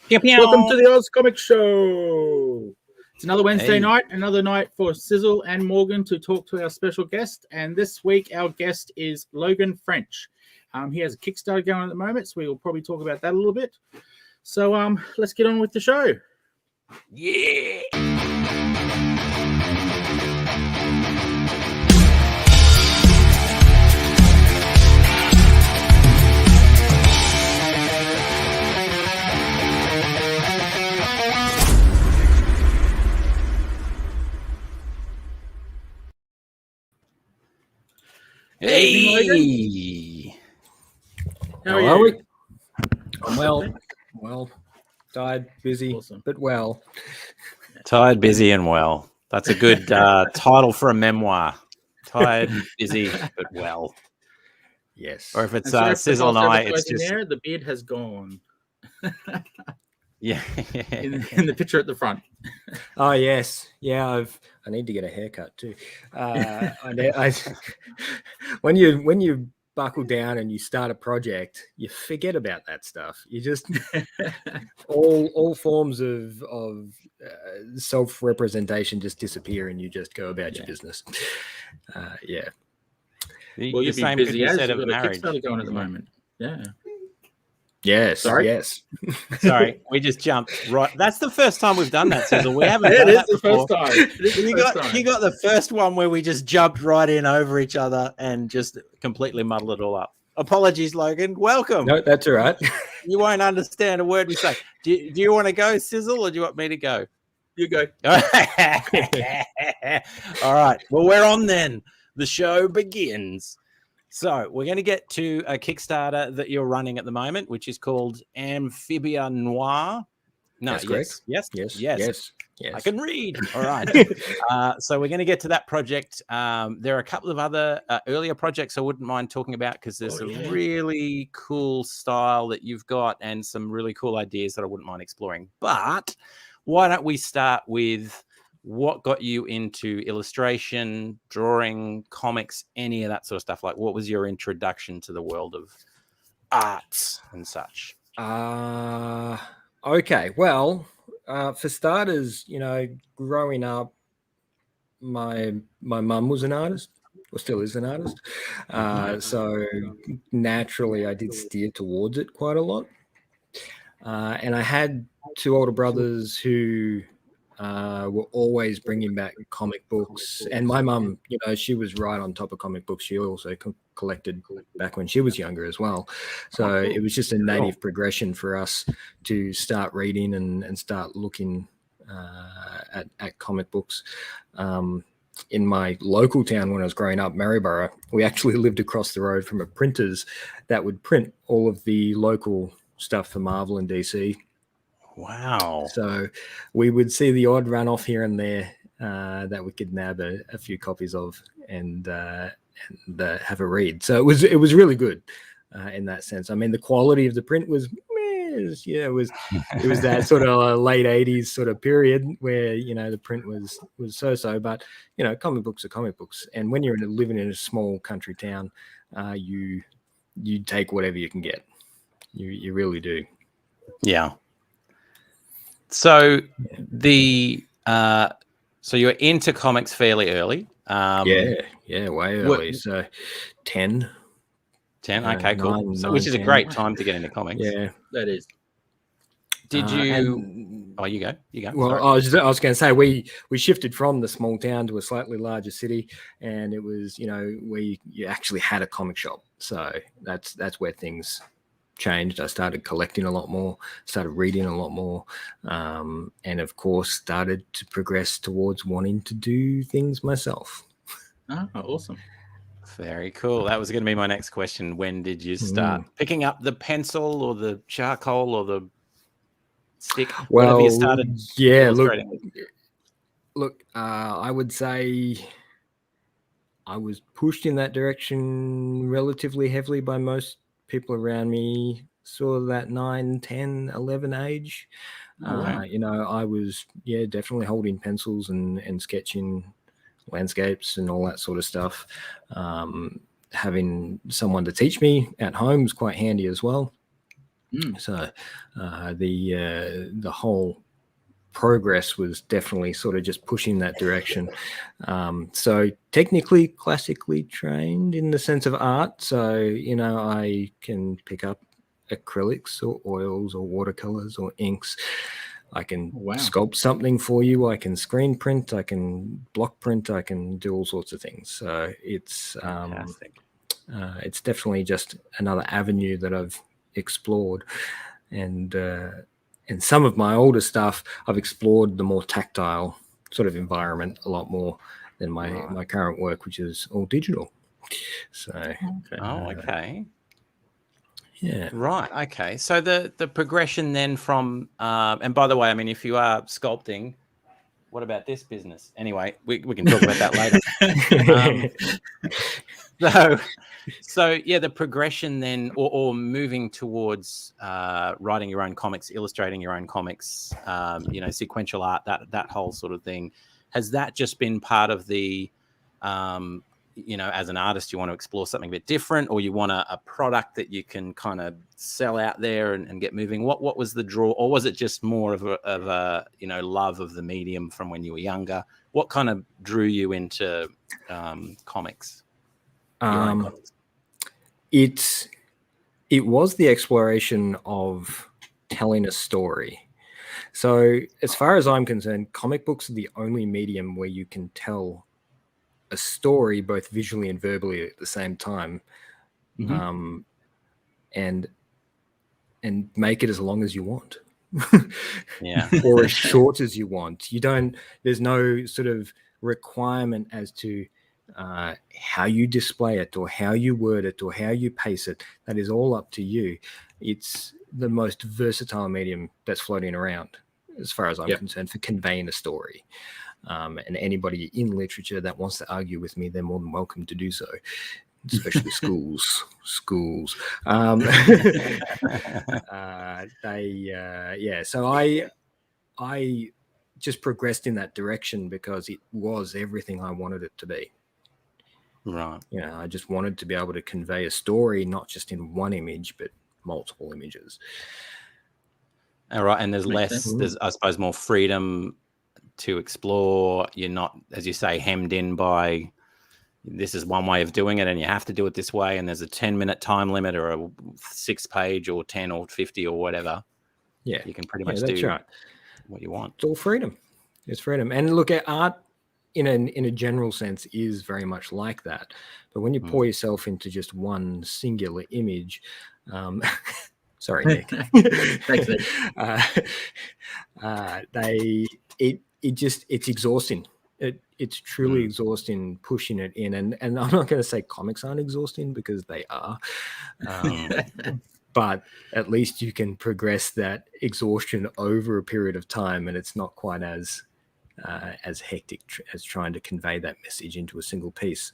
Pew, pew. Welcome to the Oz Comic Show. It's another Wednesday night, another night for Sizzle and Morgan to talk to our special guest. And this week, our guest is Logan French. He has a Kickstarter going at the moment, so we will probably talk about that a little bit. So let's get on with the show. Yeah. Hey, how are we? I'm well, tired, busy, but well. Tired, busy, and well. That's a good title for a memoir. Tired, busy, but well. Yes. Or if it's Sizzle and I, it's just there. The beard has gone. Yeah. in the picture at the front. Oh yes, yeah. I need to get a haircut too. When you buckle down and you start a project, you forget about that stuff. You just all forms of self-representation just disappear, and you just go about your business. Yeah. Well, you'd be busy as you've got a Kickstarter going at the moment. Yeah. Yes. Sorry? Yes. Sorry, we just jumped right. That's the first time we've done that, Sizzle. We haven't. It done is that the before. first time. You got the first one where we just jumped right in over each other and just completely muddled it all up. Apologies, Logan. Welcome. No, that's all right. You won't understand a word we say. Do you want to go, Sizzle, or do you want me to go? You go. All right. Well, we're on then. The show begins. So we're going to get to a Kickstarter that you're running at the moment, which is called Amphibia Noir. No, that's correct. Yes. I can read. All right. So we're going to get to that project. There are a couple of other earlier projects I wouldn't mind talking about because there's a really cool style that you've got and some really cool ideas that I wouldn't mind exploring. But why don't we start with what got you into illustration, drawing, comics, any of that sort of stuff? Like, what was your introduction to the world of arts and such? Okay. Well, for starters, growing up, my mum was an artist, or still is an artist. So naturally, I did steer towards it quite a lot. And I had two older brothers who were always bringing back comic books, and my mum, she was right on top of comic books. She also collected back when she was younger as well, so it was just a native progression for us to start reading and start looking at comic books. In my local town when I was growing up, Maryborough, we actually lived across the road from a printers that would print all of the local stuff for Marvel and DC. Wow. So we would see the odd run off here and there that we could nab a few copies of and have a read. So it was really good in that sense. I mean, the quality of the print was it was that sort of late 80s sort of period where the print was so, but comic books are comic books, and when you're living in a small country town, you take whatever you can get. You really do. Yeah. So so you're into comics fairly early. Way early. So 10. Okay, cool. Which is a great time to get into comics. Yeah, that is. Did you? You go. Well, sorry. I was going to say we shifted from the small town to a slightly larger city, and it was where you actually had a comic shop. So that's where things changed. I started collecting a lot more, started reading a lot more, and of course started to progress towards wanting to do things myself. Oh, awesome. Very cool. That was going to be my next question. When did you start picking up the pencil or the charcoal or the stick? Well, you started look, I would say I was pushed in that direction relatively heavily by most people around me, sort of that 9, 10, 11 age. I was definitely holding pencils and sketching landscapes and all that sort of stuff. Having someone to teach me at home was quite handy as well. So the whole progress was definitely sort of just pushing that direction. So technically classically trained in the sense of art. So, you know, I can pick up acrylics or oils or watercolors or inks. I can sculpt something for you. I can screen print. I can block print. I can do all sorts of things. So it's definitely just another avenue that I've explored. And some of my older stuff, I've explored the more tactile sort of environment a lot more than my current work, which is all digital. So okay. Yeah. Right. Okay. So the progression then from and by the way, I mean, if you are sculpting, what about this business? Anyway, we can talk about that later. So yeah, the progression then, or moving towards writing your own comics, illustrating your own comics, you know, sequential art, that whole sort of thing, has that just been part of the you know, as an artist, you want to explore something a bit different, or you want a product that you can kind of sell out there and get moving? What was the draw, or was it just more of a you know, love of the medium from when you were younger? What kind of drew you into comics? It was the exploration of telling a story. So as far as I'm concerned, comic books are the only medium where you can tell a story both visually and verbally at the same time, and make it as long as you want. Or as short as you want. There's no sort of requirement as to how you display it or how you word it or how you pace it. That is all up to you. It's the most versatile medium that's floating around, as far as I'm concerned, for conveying a story. And anybody in literature that wants to argue with me, they're more than welcome to do so, especially schools. So I just progressed in that direction because it was everything I wanted it to be. Right. You know, I just wanted to be able to convey a story, not just in one image, but multiple images. All right. And there's, I suppose, more freedom to explore. You're not, as you say, hemmed in by this is one way of doing it and you have to do it this way, and there's a 10-minute time limit or a 6-page or 10 or 50 or whatever. Yeah, you can pretty much do what you want. It's all freedom. It's freedom. And look, at art in a general sense is very much like that. But when you pour yourself into just one singular image, sorry, Nick. Thanks, Nick. It's exhausting. It's truly exhausting pushing it in. And I'm not going to say comics aren't exhausting, because they are. But at least you can progress that exhaustion over a period of time, and it's not quite as hectic as trying to convey that message into a single piece.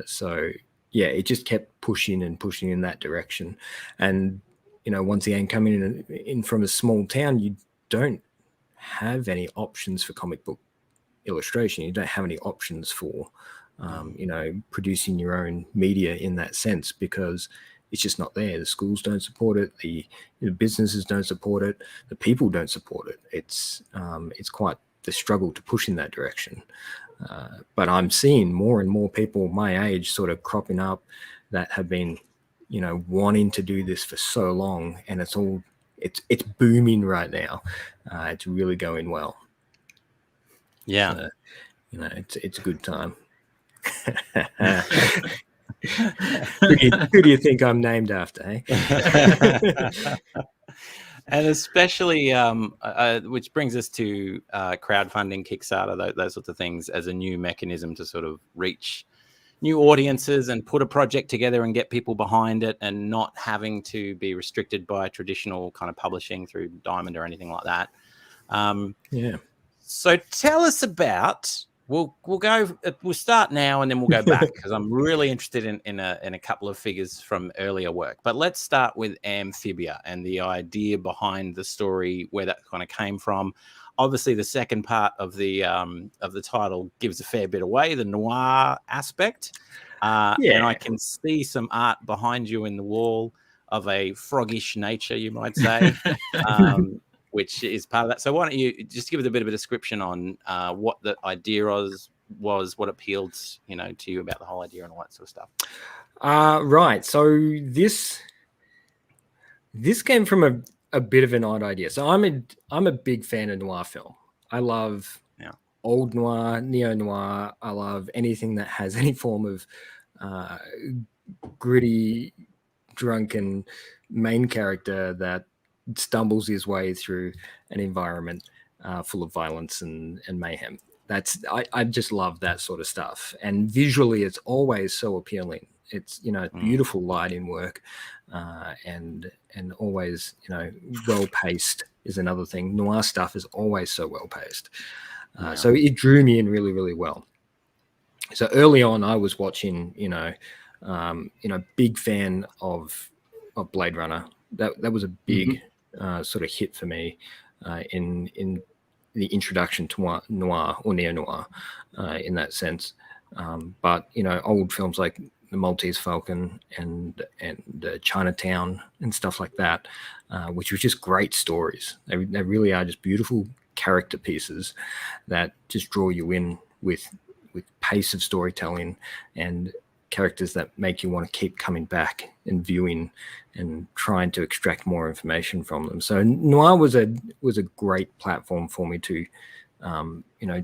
So yeah, it just kept pushing and pushing in that direction. And you know, once again, coming in from a small town, you don't have any options for comic book illustration. You don't have any options for you know, producing your own media in that sense, because it's just not there. The schools don't support it. The businesses don't support it. The people don't support it. It's quite the struggle to push in that direction. But I'm seeing more and more people my age sort of cropping up that have been, you know, wanting to do this for so long, and it's booming right now. It's really going well. Yeah. So, you know, it's a good time. Who do you think I'm named after, eh? And especially, which brings us to crowdfunding, Kickstarter, those sorts of things, as a new mechanism to sort of reach new audiences and put a project together and get people behind it, and not having to be restricted by traditional kind of publishing through Diamond or anything like that. Yeah. So tell us about. We'll start now and then we'll go back, because I'm really interested in a couple of figures from earlier work. But let's start with Amphibia and the idea behind the story, where that kind of came from. Obviously, the second part of the title gives a fair bit away, the noir aspect. And I can see some art behind you in the wall of a froggish nature, you might say, which is part of that. So why don't you just give us a bit of a description on what the idea was, what appealed, to you about the whole idea and all that sort of stuff. Right. So this came from a bit of an odd idea. So I'm a big fan of noir film. I love old noir, neo-noir. I love anything that has any form of gritty, drunken main character that stumbles his way through an environment full of violence and mayhem. I just love that sort of stuff. And visually, it's always so appealing. It's beautiful lighting work, and always well paced is another thing. Noir stuff is always so well paced. So it drew me in really, really well. So early on, I was watching, big fan of Blade Runner. That was a big sort of hit for me in the introduction to noir or neo-noir in that sense. But old films like The Maltese Falcon and Chinatown and stuff like that, which was just great stories. They really are just beautiful character pieces that just draw you in with pace of storytelling and characters that make you want to keep coming back and viewing and trying to extract more information from them. So noir was a great platform for me to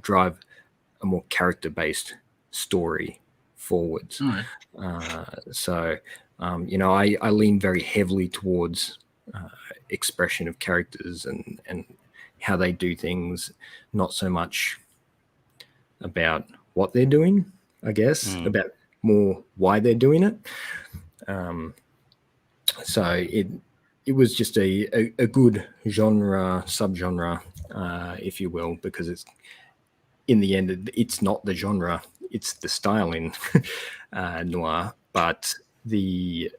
drive a more character-based story forwards. I lean very heavily towards expression of characters and how they do things, not so much about what they're doing, I guess, about more why they're doing it. So it was just a good subgenre, if you will, because it's in the end it's not the genre, it's the styling noir, but the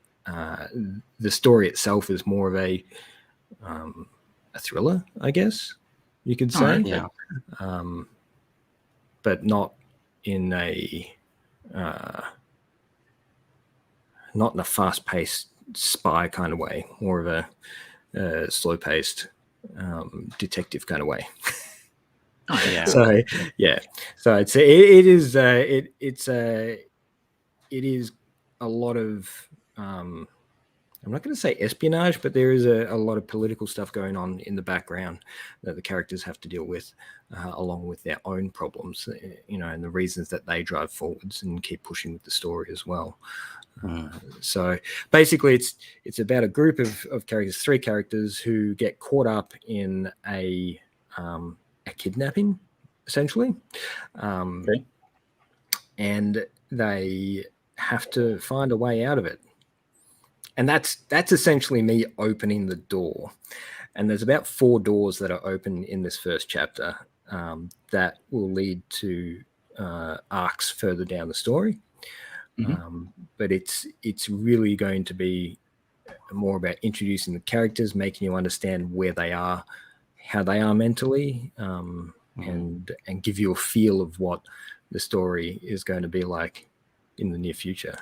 story itself is more of a thriller, I guess you could say. But not in a fast-paced spy kind of way, more of a slow-paced detective kind of way. So it is a lot of I'm not going to say espionage, but there is a lot of political stuff going on in the background that the characters have to deal with, along with their own problems, and the reasons that they drive forwards and keep pushing with the story as well. So basically, it's about a group of characters, 3 characters who get caught up in a kidnapping, essentially, and they have to find a way out of it. And that's essentially me opening the door. And there's about 4 doors that are open in this first chapter that will lead to arcs further down the story. But it's really going to be more about introducing the characters, making you understand where they are, how they are mentally, and give you a feel of what the story is going to be like in the near future.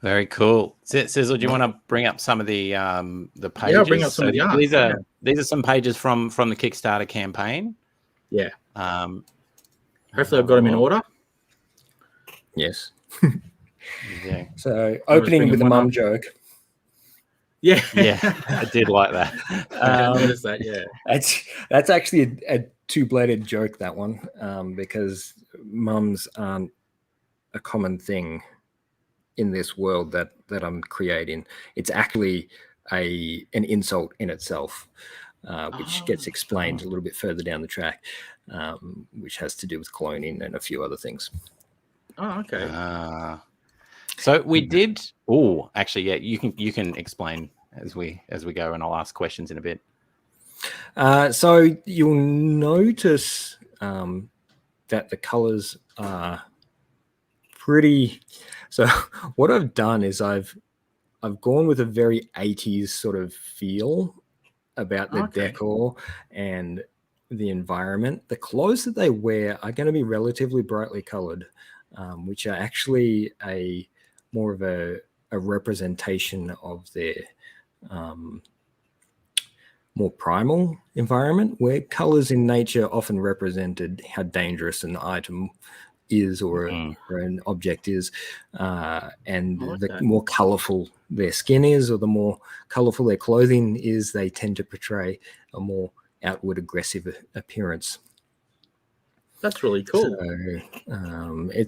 Very cool. Sizzle, do you want to bring up some of the pages? Yeah, I'll bring up some of the art. These are some pages from the Kickstarter campaign. Yeah. Hopefully I've got them in order. Yes. Yeah. So opening with a mum joke. Yeah. Yeah, I did like that. I noticed that, yeah. That's actually a two-bladed joke, that one, because mums aren't a common thing in this world that I'm creating. It's actually an insult in itself, which gets explained a little bit further down the track, which has to do with cloning and a few other things. Oh, okay. So we did. Oh, actually, yeah. You can explain as we go, and I'll ask questions in a bit. So you'll notice that the colors are pretty. So what I've done is I've gone with a very 80s sort of feel about the decor and the environment. The clothes that they wear are going to be relatively brightly colored, which are actually more of a a representation of their more primal environment, where colors in nature often represented how dangerous an item is or an object is, and the more colorful their skin is or the more colorful their clothing is, they tend to portray a more outward aggressive appearance. That's really cool.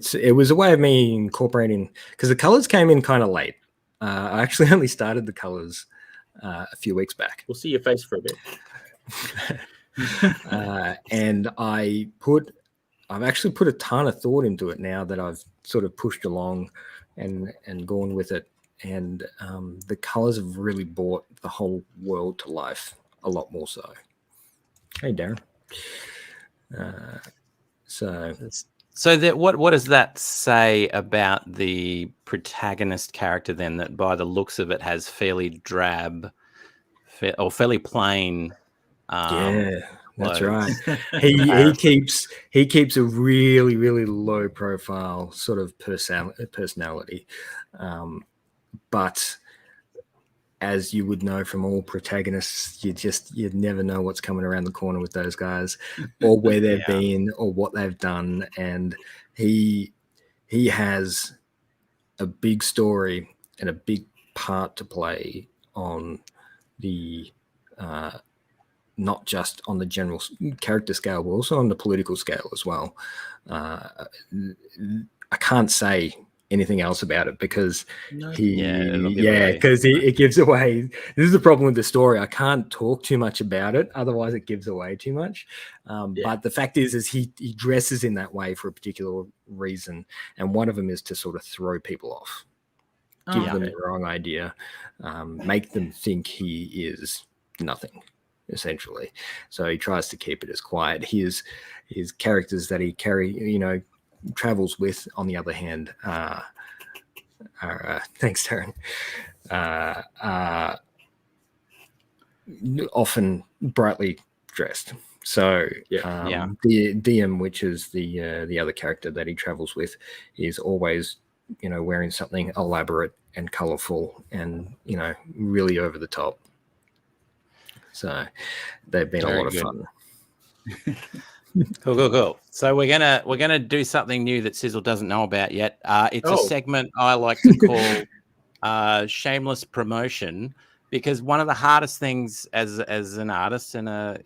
So it was a way of me incorporating, because the colors came in kind of late. I actually only started the colors a few weeks back. We'll see your face for a bit. And I've actually put a ton of thought into it now that I've sort of pushed along and gone with it. And the colors have really brought the whole world to life a lot more so. Hey, Darren. So that what does that say about the protagonist character then, that by the looks of it has fairly drab or fairly plain that's right. he keeps a really, really low profile sort of personality, but as you would know from all protagonists, you'd never know what's coming around the corner with those guys, or where they've been, or what they've done. And he has a big story and a big part to play on the not just on the general character scale, but also on the political scale as well. I can't say anything else about it because it gives away. This is the problem with the story. I can't talk too much about it, otherwise it gives away too much. But the fact is he dresses in that way for a particular reason, and one of them is to sort of throw people off, give them the wrong idea, make them think he is nothing, essentially. So he tries to keep it as quiet. His characters that he travels with, on the other hand, thanks, Darren, often brightly dressed. So the DM, which is the other character that he travels with, is always wearing something elaborate and colorful and really over the top. So they've been a lot of fun. Cool. So we're gonna do something new that Sizzle doesn't know about yet. It's a segment I like to call shameless promotion, because one of the hardest things as an artist and a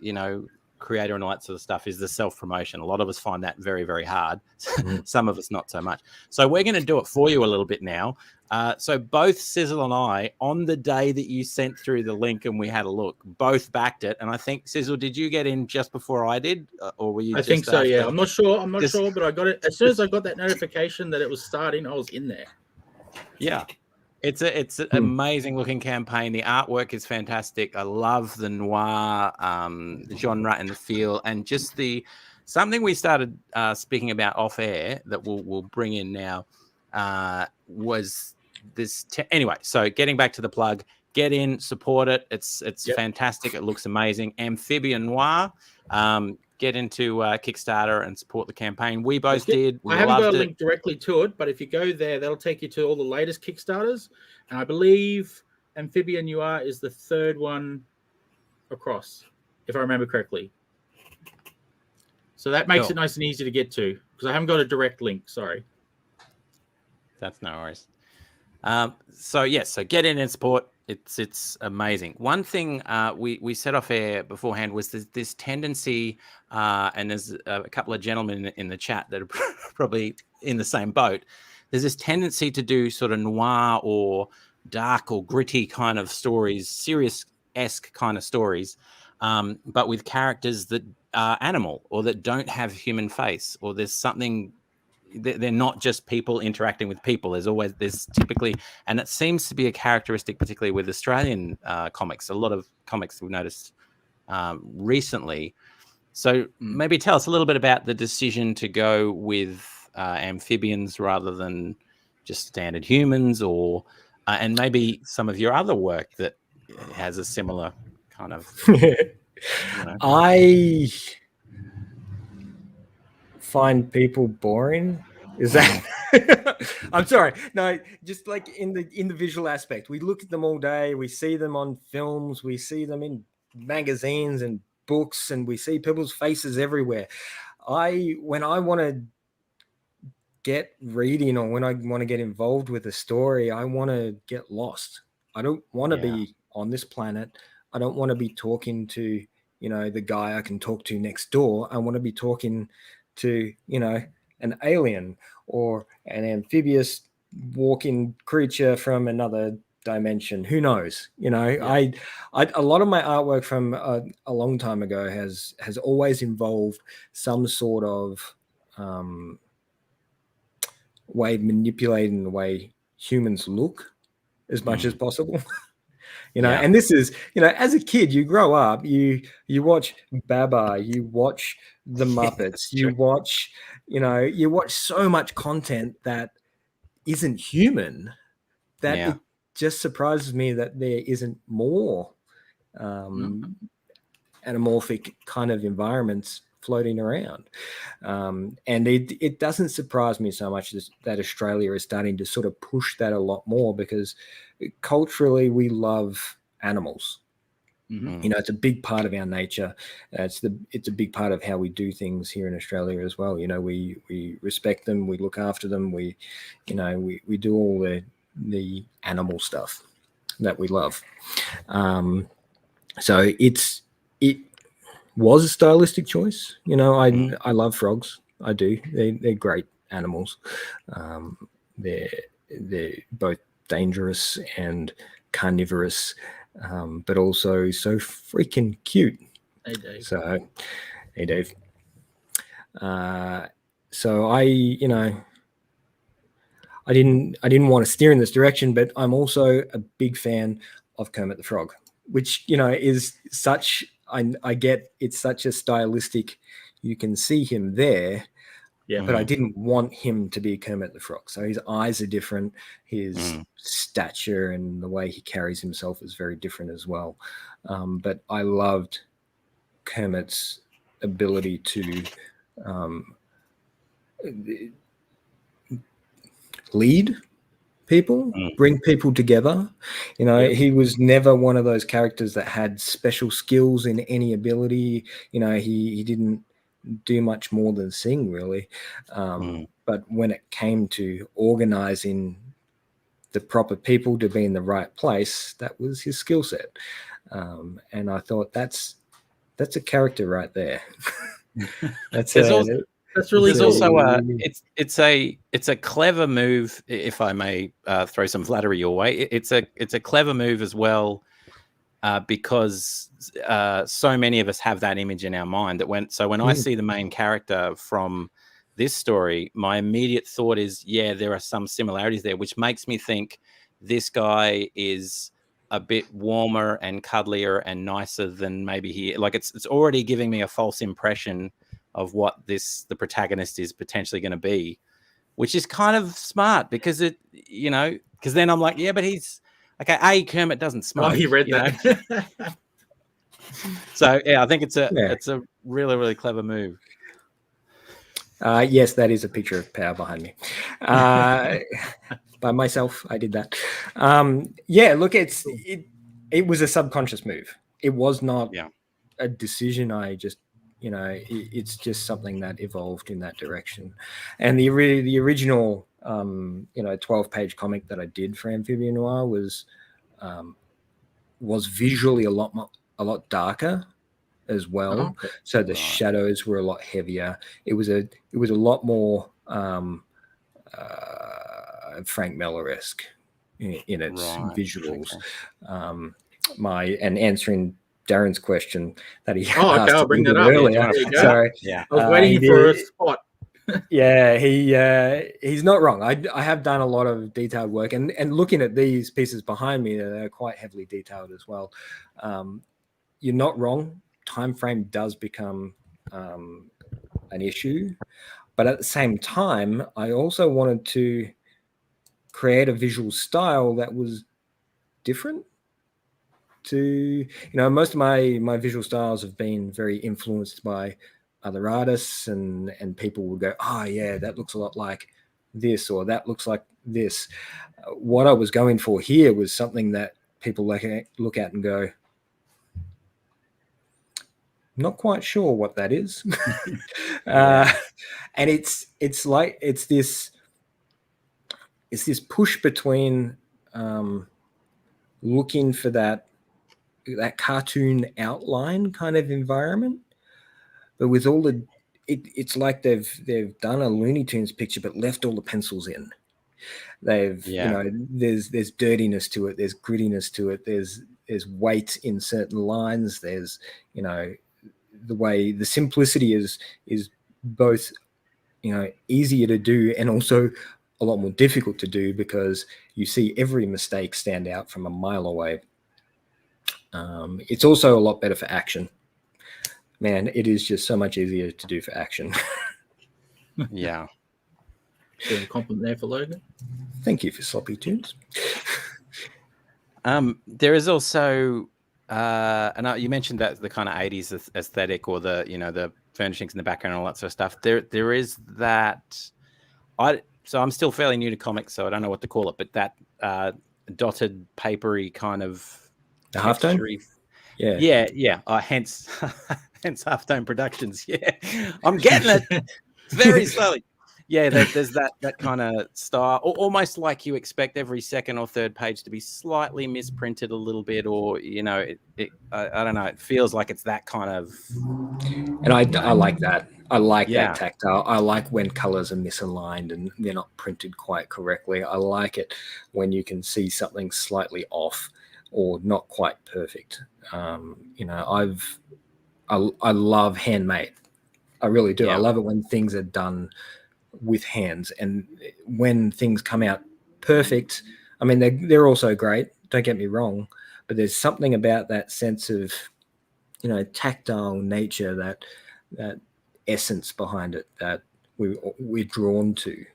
creator and all that sort of stuff is the self-promotion. A lot of us find that very, very hard. Some of us not so much. So we're going to do it for you a little bit now. So both Sizzle and I, on the day that you sent through the link and we had a look, both backed it. And I think, Sizzle, did you get in just before I did? Or were you I think so, yeah. I'm not sure, but I got it. As soon as I got that notification that it was starting, I was in there. Yeah. It's an amazing looking campaign. The artwork is fantastic. I love the noir genre and the feel, and just something we started speaking about off air that we'll bring in now was this. Anyway, so getting back to the plug, get in, support it. It's fantastic. It looks amazing. Amphibian Noir. Get into Kickstarter and support the campaign. We both did. I haven't got a link directly to it, but if you go there, that'll take you to all the latest Kickstarters. And I believe Amphibian Noir is the third one across, if I remember correctly. So that makes it nice and easy to get to, because I haven't got a direct link. Sorry. That's no worries. So get in and support. It's amazing. One thing we set off air beforehand was this tendency, and there's a couple of gentlemen in the chat that are probably in the same boat. There's this tendency to do sort of noir or dark or gritty kind of stories, serious-esque kind of stories, but with characters that are animal or that don't have human face, or there's something. They're not just people interacting with people. There's typically, and it seems to be a characteristic, particularly with Australian comics. A lot of comics we've noticed recently. So maybe tell us a little bit about the decision to go with amphibians rather than just standard humans, or and maybe some of your other work that has a similar kind of. I find people boring. Is that I'm sorry. No, just like in the visual aspect, we look at them all day. We see them on films. We see them in magazines and books, and we see people's faces everywhere. When I want to get reading, or when I want to get involved with a story, I want to get lost. I don't want to be on this planet. I don't want to be talking to, the guy I can talk to next door. I want to be talking to, an alien or an amphibious walking creature from another dimension. Who knows? I a lot of my artwork from a long time ago has always involved some sort of way of manipulating the way humans look as much as possible. And this is, as a kid, you grow up, you watch Baba, you watch the Muppets, you watch so much content that isn't human, that it just surprises me that there isn't more anamorphic kind of environments floating around. And it doesn't surprise me so much that Australia is starting to sort of push that a lot more, because culturally we love animals. It's a big part of our nature. It's a big part of how we do things here in Australia as well. We respect them, we look after them, we do all the animal stuff that we love. So it was a stylistic choice. I love frogs. I do. They're great animals. They're both dangerous and carnivorous, but also so freaking cute. Hey, Dave. So, hey, Dave. So I didn't want to steer in this direction, but I'm also a big fan of Kermit the Frog, which is such. I get it's such a stylistic. You can see him there. Yeah. But I didn't want him to be Kermit the Frog. So his eyes are different. His stature and the way he carries himself is very different as well. But I loved Kermit's ability to lead people, bring people together. He was never one of those characters that had special skills in any ability. He didn't do much more than sing, really. But when it came to organizing the proper people to be in the right place, that was his skill set. And I thought that's a character right there. That's really cool. Also it's a clever move, if I may throw some flattery your way. It's a clever move as well. Because so many of us have that image in our mind that when I see the main character from this story, my immediate thought is, there are some similarities there, which makes me think this guy is a bit warmer and cuddlier and nicer than maybe he. Like it's already giving me a false impression of what the protagonist is potentially going to be, which is kind of smart because because then I'm like, but he's. Okay, Kermit doesn't smoke. Oh, he read that. So I think it's a really, really clever move. Yes, that is a picture of Power behind me. By myself, I did that. Look, it was a subconscious move. It was not a decision. I just, it's just something that evolved in that direction. And the original 12-page comic that I did for Amphibian Noir was visually a lot darker as well. Okay. So the shadows were a lot heavier. It was a lot more Frank Miller-esque in its visuals. Okay. And answering Darren's question that he asked I'll bring that up earlier. Sorry, I was waiting for a spot. He's not wrong. I have done a lot of detailed work, and looking at these pieces behind me, they're quite heavily detailed as well. You're not wrong. Time frame does become an issue, but at the same time, I also wanted to create a visual style that was different. Most of my visual styles have been very influenced by other artists, and people would go, that looks a lot like this, or that looks like this. What I was going for here was something that people look at and go, not quite sure what that is. And it's this push between looking for that cartoon outline kind of environment, but with all the it's like they've done a Looney Tunes picture but left all the pencils in. They've there's dirtiness to it, there's grittiness to it, there's weight in certain lines, there's the way the simplicity is both easier to do and also a lot more difficult to do, because you see every mistake stand out from a mile away. It's also a lot better for action. Man, it is just so much easier to do for action. Yeah. A compliment there for Logan. Thank you for sloppy tunes. There is also, and you mentioned that the kind of 80s aesthetic, or the furnishings in the background and all that sort of stuff. There is that. So I'm still fairly new to comics, so I don't know what to call it, but that dotted papery kind of the halftone. Yeah. Hence Halftone Productions. Yeah, I'm getting it very slowly. Yeah, there's that kind of style, almost like you expect every second or third page to be slightly misprinted a little bit, or I don't know. It feels like it's that kind of. And I like that. I like that tactile. I like when colors are misaligned and they're not printed quite correctly. I like it when you can see something slightly off or not quite perfect. I love handmade. I really do. Yeah. I love it when things are done with hands, and when things come out perfect. I mean, they're also great, don't get me wrong, but there's something about that sense of tactile nature, that essence behind it that we're drawn to.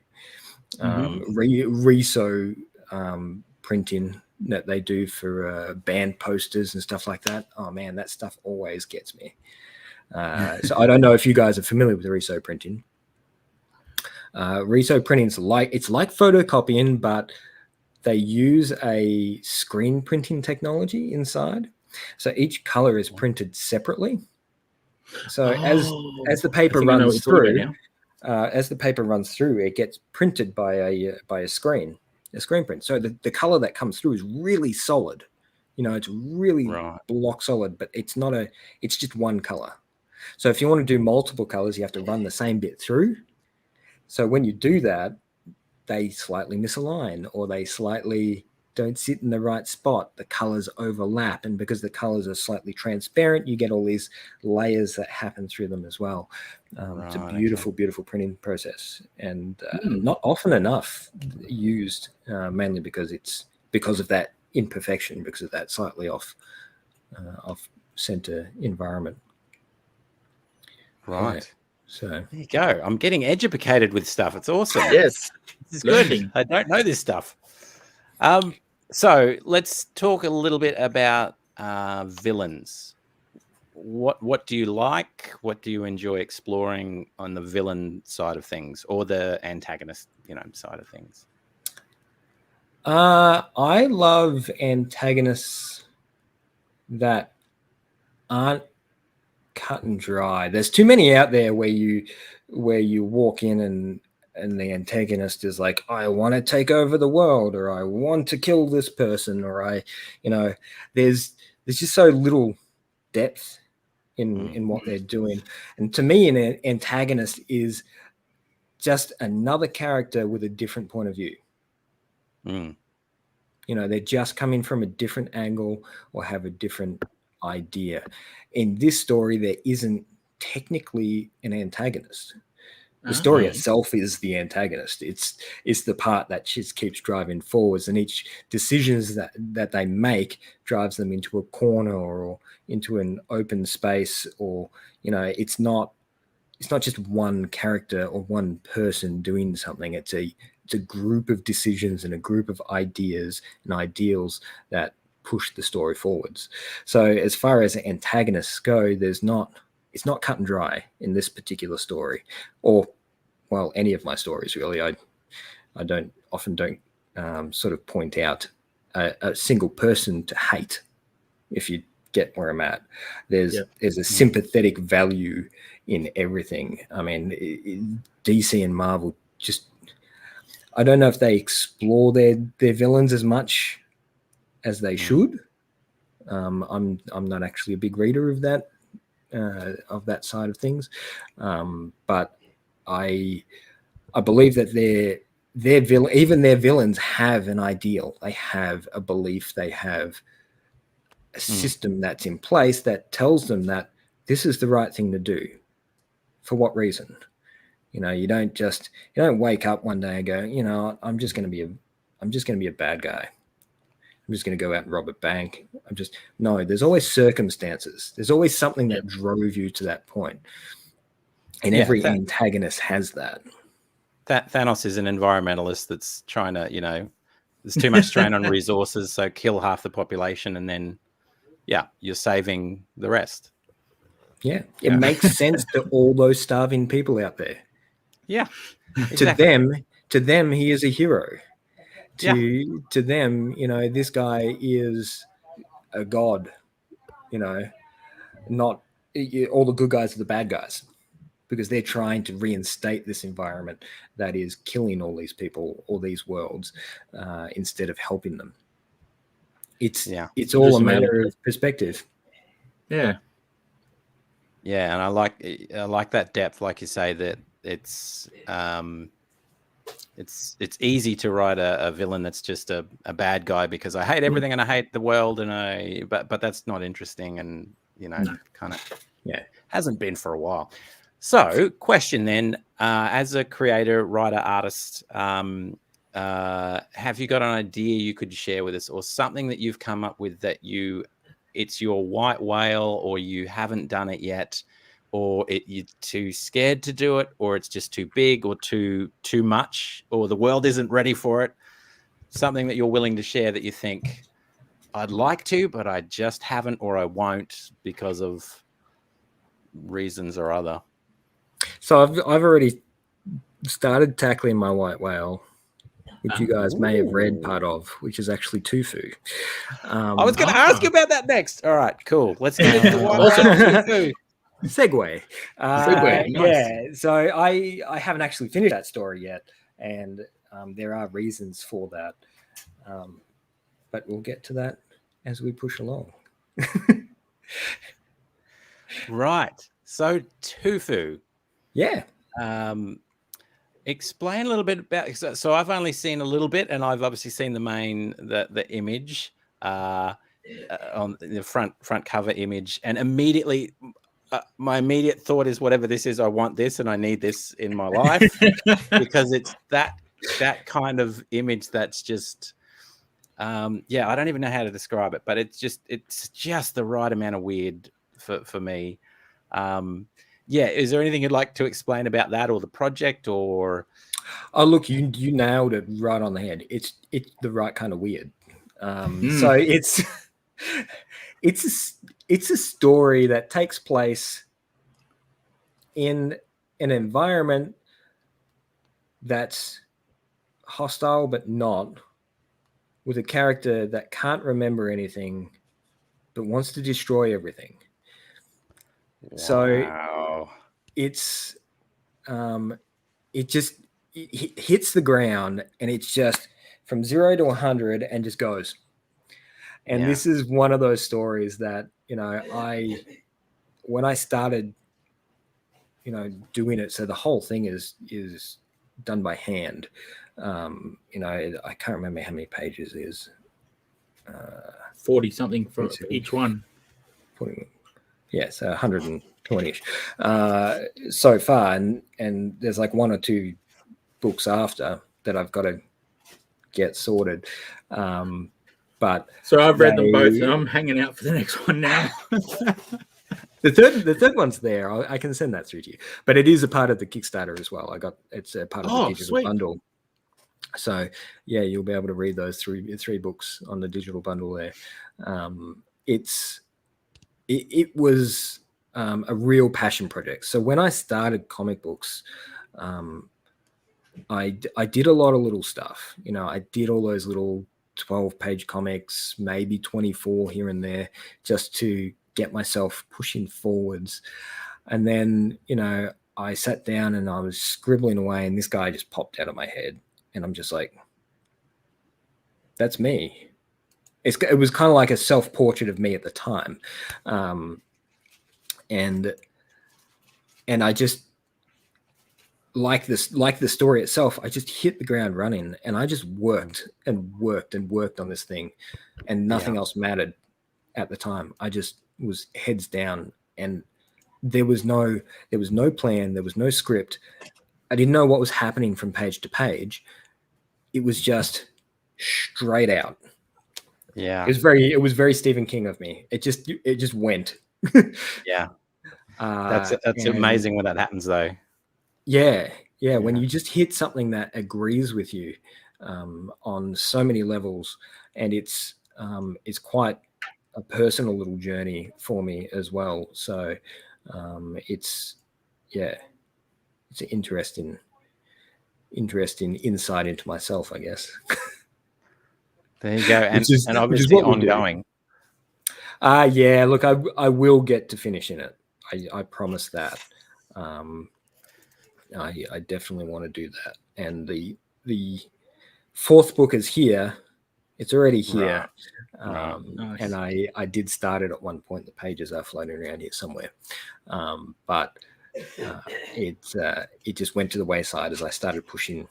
Reso printing that they do for band posters and stuff like that, oh man, that stuff always gets me. So I don't know if you guys are familiar with Reso printing. Reso printing is like photocopying, but they use a screen printing technology inside. So each color is printed separately. So as the paper runs through, it gets printed by a screen print. So the color that comes through is really solid. It's really block solid, but it's just one color. So if you want to do multiple colors, you have to run the same bit through. So when you do that, they slightly misalign, or they slightly don't sit in the right spot. The colors overlap, and because the colors are slightly transparent, you get all these layers that happen through them as well. It's a beautiful, beautiful printing process, and not often enough used, mainly because of that imperfection, because of that slightly off center environment. Right. Yeah. So there you go. I'm getting educated with stuff. It's awesome. Yes, this is good. I don't know this stuff. So let's talk a little bit about villains. What do you like? What do you enjoy exploring on the villain side of things, or the antagonist, side of things? I love antagonists that aren't cut and dry. There's too many out there where you walk in and the antagonist is like, I want to take over the world, or I want to kill this person, or there's just so little depth in what they're doing. And to me, an antagonist is just another character with a different point of view. They're just coming from a different angle or have a different idea. In this story, there isn't technically an antagonist. The story itself is the antagonist. It's the part that just keeps driving forwards, and each decisions that they make drives them into a corner or into an open space, or it's not just one character or one person doing something. It's a group of decisions and a group of ideas and ideals that push the story forwards. So as far as antagonists go, it's not cut and dry in this particular story, or any of my stories really. I often don't sort of point out a single person to hate, if you get where I'm at. There's a sympathetic value in everything. I mean, DC and Marvel just, I don't know if they explore their villains as much as they should. I'm not actually a big reader of that side of things, but I believe that even their villains have an ideal. They have a belief. They have a system that's in place that tells them that this is the right thing to do. For what reason? You know, you don't wake up one day and go, you know, I'm just going to be a bad guy. I'm just going to go out and rob a bank. No, there's always circumstances. There's always something that drove you to that point. And every antagonist has that. Thanos is an environmentalist that's trying to, you know, there's too much strain on resources, so kill half the population and then, you're saving the rest. Yeah, it makes sense to all those starving people out there. Yeah, exactly. To them, he is a hero. To them, you know, this guy is a god. You know, not all the good guys are the bad guys, because they're trying to reinstate this environment that is killing all these people, all these worlds, instead of helping them. It's all a matter of perspective. Yeah. Yeah, and I like that depth, like you say, that it's easy to write a villain that's just a bad guy because I hate everything and I hate the world but that's not interesting, and you know, kind of hasn't been for a while. So, question then, as a creator, writer, artist, have you got an idea you could share with us, or something that you've come up with that it's your white whale, or you haven't done it yet, or you're too scared to do it, or it's just too big, or too much, or the world isn't ready for it? Something that you're willing to share that you think, I'd like to, but I just haven't, or I won't because of reasons or other. So I've already started tackling my white whale, which you guys may have read part of, which is actually tofu. I was going to ask you about that next. All right, cool. Let's get into the white whale. Tofu. Segue. Nice. Yeah. So I haven't actually finished that story yet, and there are reasons for that. But we'll get to that as we push along. Right. So tofu. Yeah. Explain a little bit about. So I've only seen a little bit, and I've obviously seen the image on the front cover image, and immediately my immediate thought is, whatever this is, I want this, and I need this in my life because it's that kind of image that's just. I don't even know how to describe it, but it's just the right amount of weird for me. Is there anything you'd like to explain about that, or the project, or? Oh, look, you nailed it right on the head. It's the right kind of weird. So it's a story that takes place in an environment that's hostile but not, with a character that can't remember anything but wants to destroy everything. Wow. So it's it hits the ground, and it's just from 0 to 100 and just goes. And this is one of those stories that, you know, when I started, you know, doing it, so the whole thing is done by hand. You know, I can't remember how many pages it is. 40 something for each one. 40, so 120-ish so far, and there's like 1 or 2 books after that I've got to get sorted. But so I've read them both, and I'm hanging out for the next one now. The third one's there. I can send that through to you, but it is a part of the Kickstarter as well. It's a part of the digital bundle. So you'll be able to read those 3 books on the digital bundle there. It was a real passion project. So when I started comic books, I did a lot of little stuff. You know, I did all those little 12-page comics, maybe 24 here and there, just to get myself pushing forwards. And then, you know, I sat down and I was scribbling away, and this guy just popped out of my head, and I'm just like, that's me. It was kind of like a self-portrait of me at the time. And I just, like the story itself, I just hit the ground running, and I just worked and worked and worked on this thing, and nothing else mattered at the time. I just was heads down, and there was no plan, there was no script. I didn't know what was happening from page to page. It was just straight out. Yeah. It was very Stephen King of me. It just went. Yeah. That's amazing when that happens, though. Yeah. When you just hit something that agrees with you on so many levels, and it's quite a personal little journey for me as well. So it's an interesting insight into myself, I guess. There you go, and obviously ongoing. Look, I will get to finishing it. I promise that. I definitely want to do that. And the fourth book is here. It's already here. Right. Nice. And I did start it at one point. The pages are floating around here somewhere. But it just went to the wayside as I started pushing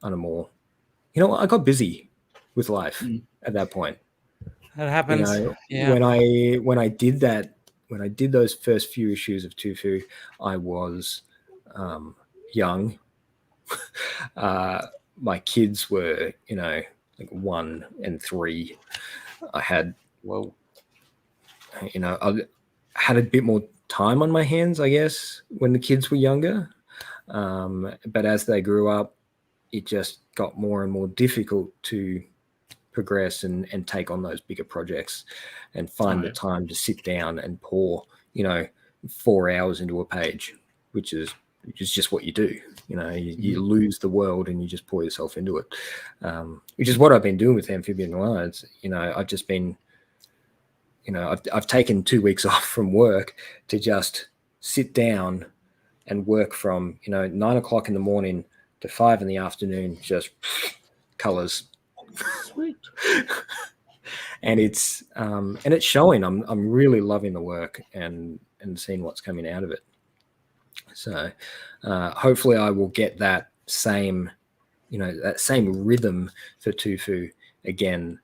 on a more, you know, I got busy with life at that point. That happens. You know, when I did that, when I did those first few issues of Tufu, I was young. My kids were, you know, like 1 and 3. I had, you know, I had a bit more time on my hands, I guess, when the kids were younger. But as they grew up, it just got more and more difficult to progress and take on those bigger projects and find the time to sit down and pour, you know, 4 hours into a page, which is just what you do. You know, you lose the world and you just pour yourself into it, which is what I've been doing with Amphibian Noir. It's, you know, I've just been, you know, I've taken 2 weeks off from work to just sit down and work from, you know, 9 o'clock in the morning to 5 in the afternoon, just colors. Sweet. And it's showing. I'm really loving the work and seeing what's coming out of it. So hopefully I will get that same, you know, that same rhythm for Tufu again,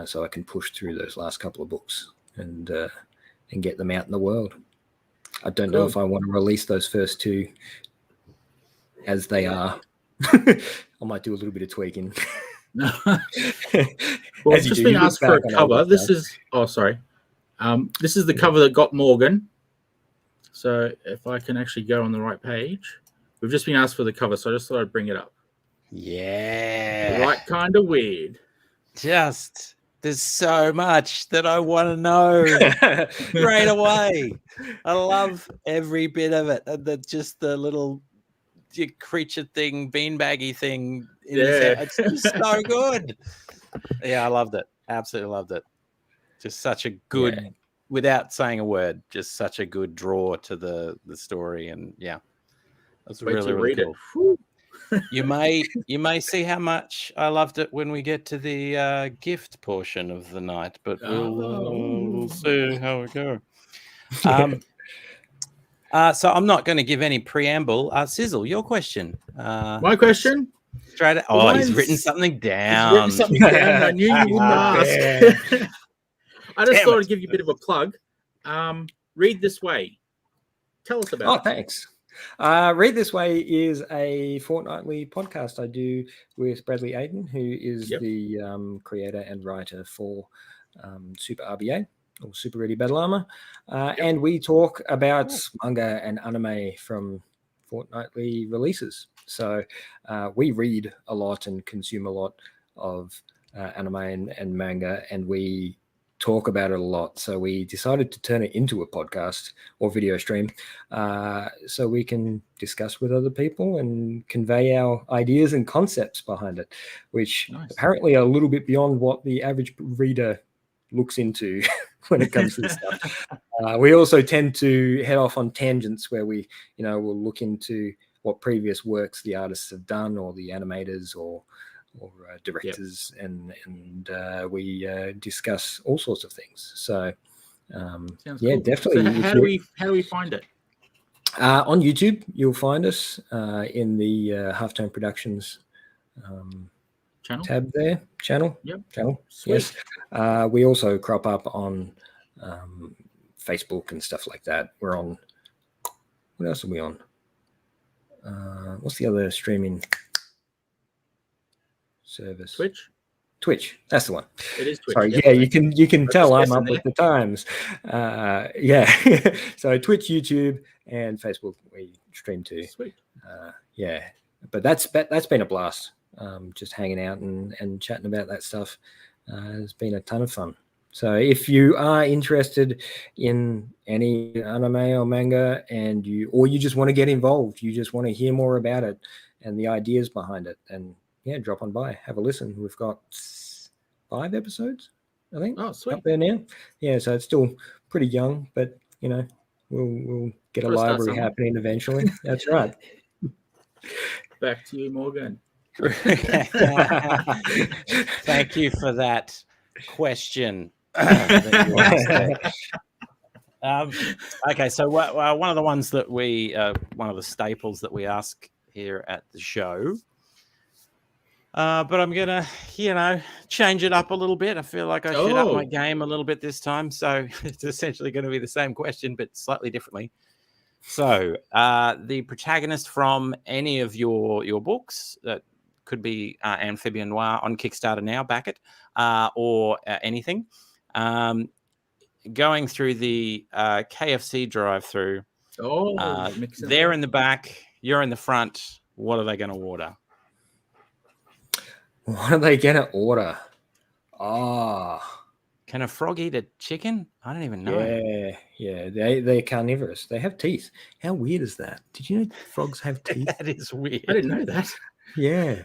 so I can push through those last couple of books and get them out in the world. I don't know if I want to release those first 2 as they are. I might do a little bit of tweaking. No. Well, I've just been asked for a cover. This is this is the cover that got Morgan. So if I can actually go on the right page, we've just been asked for the cover, so I just thought I'd bring it up. Yeah, the right kind of weird. Just there's so much that I want to know straight away. I love every bit of it, and the little creature thing, beanbaggy thing. It's just so good. Yeah, I loved it. Absolutely loved it. Just such a good, without saying a word, just such a good draw to the story, and that's really, really cool. You may see how much I loved it when we get to the gift portion of the night, but we'll see how we go. So I'm not going to give any preamble. Sizzle, your question. My question? Straight. He's written something down. He's written something down. I knew you wouldn't ask. I just thought I'd give you a bit of a plug. Read This Way. Tell us about it. Thanks. Read This Way is a fortnightly podcast I do with Bradley Aiden, who is the creator and writer for Super RBA, or Super Ready Battle Armor. And we talk about manga and anime from fortnightly releases. So we read a lot and consume a lot of anime and manga, and we talk about it a lot. So we decided to turn it into a podcast or video stream so we can discuss with other people and convey our ideas and concepts behind it, which apparently are a little bit beyond what the average reader looks into when it comes to this stuff. We also tend to head off on tangents where we, we'll look into what previous works the artists have done, or the animators, or directors, and we discuss all sorts of things. So cool. Definitely. So how do we find it? On YouTube, you'll find us in the Halftone Productions tab there. Channel. Sweet. Yes. We also crop up on Facebook and stuff like that. We're on. What else are we on? What's the other streaming service? Twitch. That's the one. It is Twitch. Sorry, you can tell I'm up with the times. So Twitch, YouTube, and Facebook we stream to. Sweet. But that's been a blast. Just hanging out and chatting about that stuff has been a ton of fun. So if you are interested in any anime or manga, and you just want to get involved, you just want to hear more about it and the ideas behind it, then drop on by, have a listen. We've got 5 episodes, I think. Oh, sweet. Up there now. Yeah, so it's still pretty young, but we'll get a library happening eventually. That's right. Back to you, Morgan. Thank you for that question. Okay, so one of the ones that one of the staples that we ask here at the show, but I'm gonna change it up a little bit. I feel like I should up my game a little bit this time, so it's essentially going to be the same question but slightly differently. So the protagonist from any of your books, that could be Amphibian Noir on Kickstarter now, back it, or anything. Going through the KFC drive-through. They're in the back, you're in the front. What are they going to order? What are they going to order? Can a frog eat a chicken? I don't even know. Yeah. They're carnivorous. They have teeth. How weird is that? Did you know frogs have teeth? That is weird. I didn't know that. Yeah,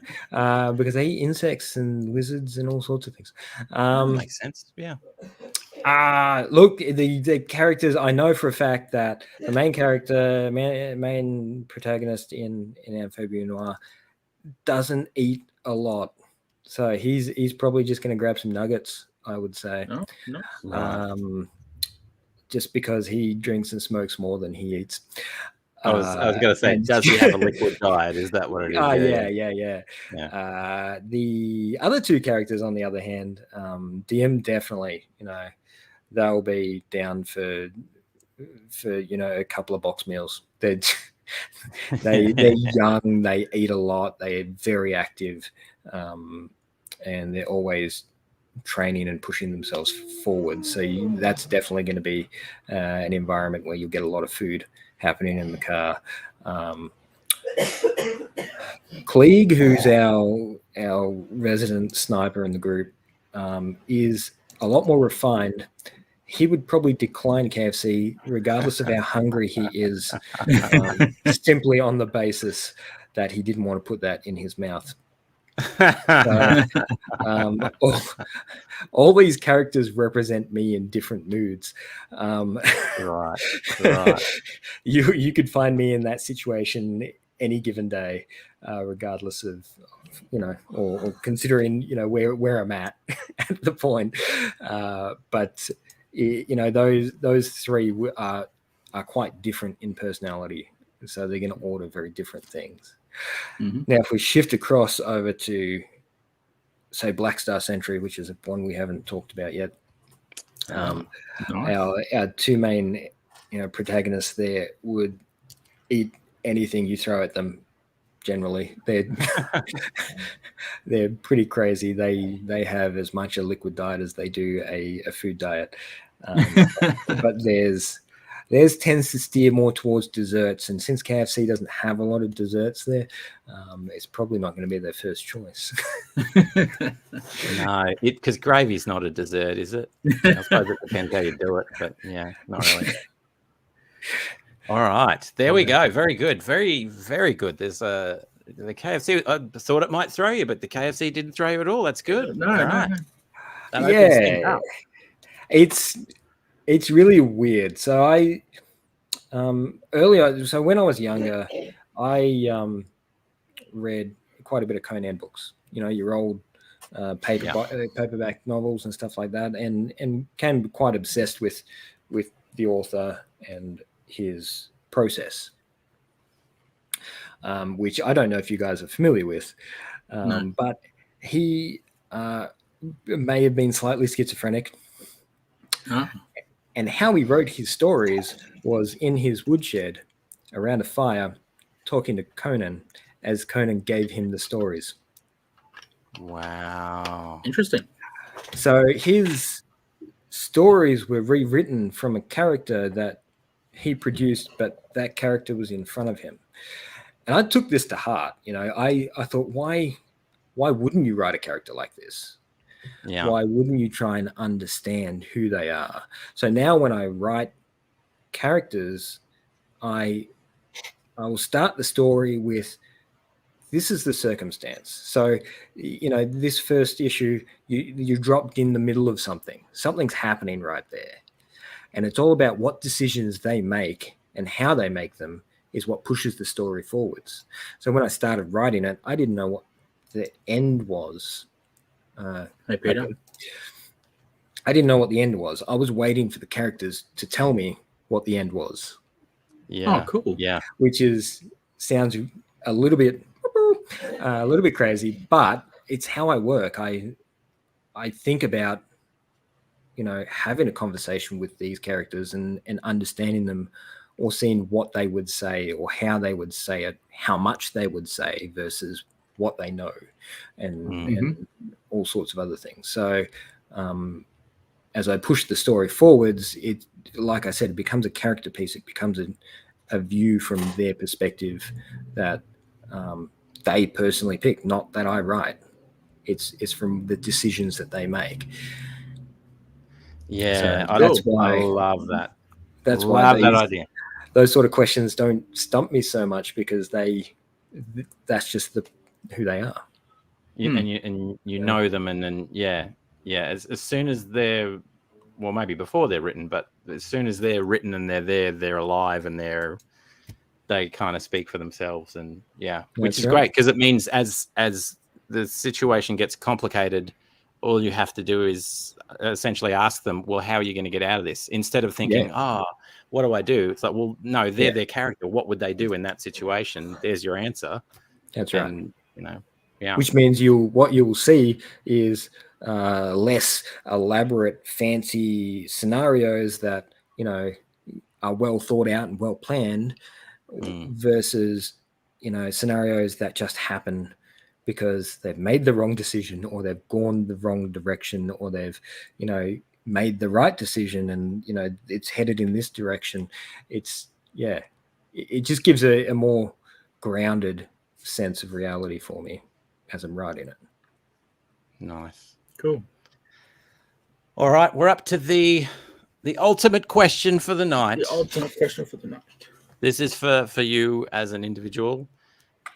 because they eat insects and lizards and all sorts of things. Makes sense. Yeah. Look, the characters, I know for a fact that the main character, main protagonist in Amphibia Noir doesn't eat a lot. So he's probably just going to grab some nuggets, I would say. No. Just because he drinks and smokes more than he eats. I was going to say, does he have a liquid diet? Is that what it is? Yeah. The other 2 characters, on the other hand, DM definitely, they'll be down for a couple of box meals. They're young, they eat a lot, they're very active, and they're always training and pushing themselves forward. So that's definitely going to be an environment where you'll get a lot of food happening in the car. Klieg, who's our resident sniper in the group, is a lot more refined. He would probably decline KFC regardless of how hungry he is, simply on the basis that he didn't want to put that in his mouth. So, all these characters represent me in different moods. Right. You could find me in that situation any given day, regardless of or considering where I'm at the point. But those 3 are quite different in personality, so they're going to order very different things. Mm-hmm. Now, if we shift across over to, say, Black Star Sentry, which is one we haven't talked about yet, Nice. our 2 main protagonists there would eat anything you throw at them. Generally, they're pretty crazy. They have as much a liquid diet as they do a food diet. But there's theirs tends to steer more towards desserts, and since KFC doesn't have a lot of desserts there, it's probably not going to be their first choice. No, because gravy's not a dessert, is it? I suppose it depends how you do it, but yeah, not really. All right, there we go. Very good, very, very good. There's the KFC. I thought it might throw you, but the KFC didn't throw you at all. That's good. No, all right. no. Yeah, it's really weird. So I earlier, so when I was younger, I read quite a bit of Conan books. You know, your old paperback novels and stuff like that, and became quite obsessed with the author and his process, which I don't know if you guys are familiar with, No. but he may have been slightly schizophrenic. And how he wrote his stories was in his woodshed around a fire, talking to Conan as Conan gave him the stories. Wow. Interesting. So his stories were rewritten from a character that he produced, but that character was in front of him. And I took this to heart. You know, I thought, why wouldn't you write a character like this? Yeah. Why wouldn't you try and understand who they are? So now when I write characters, I will start the story with, this is the circumstance. So, you know, this first issue, you dropped in the middle of something. Something's happening right there. And it's all about what decisions they make and how they make them is what pushes the story forwards. So when I started writing it, I didn't know what the end was. Hey, Peter. I didn't know what the end was. I was waiting for the characters to tell me what the end was. Yeah. Oh, cool. Yeah. Which sounds a little bit crazy, but it's how I work. I think about, you know, having a conversation with these characters and understanding them, or seeing what they would say or how they would say it, how much they would say versus what they know, and all sorts of other things. So as I push the story forwards, it, like I said, it becomes a character piece. It becomes a view from their perspective that they personally pick, not that I write. It's from the decisions that they make. Yeah, so that's why I love that. That's love why that idea. Those sort of questions don't stump me so much, because that's just who they are. And you know them, and then as soon as they're, well, maybe before they're written, but as soon as they're written and they're alive and they kind of speak for themselves, and which is great, because it means as the situation gets complicated, all you have to do is essentially ask them, well, how are you going to get out of this? Instead of thinking, what do I do? It's like, well, no, they're their character. What would they do in that situation? There's your answer. That's right. And, which means what you will see is less elaborate, fancy scenarios that, you know, are well thought out and well planned, versus, you know, scenarios that just happen because they've made the wrong decision, or they've gone the wrong direction, or they've, you know, made the right decision and, you know, it's headed in this direction. It just gives a more grounded sense of reality for me as I'm writing it. Nice. Cool. All right, we're up to the ultimate question for the night. The ultimate question for the night. This is for you as an individual.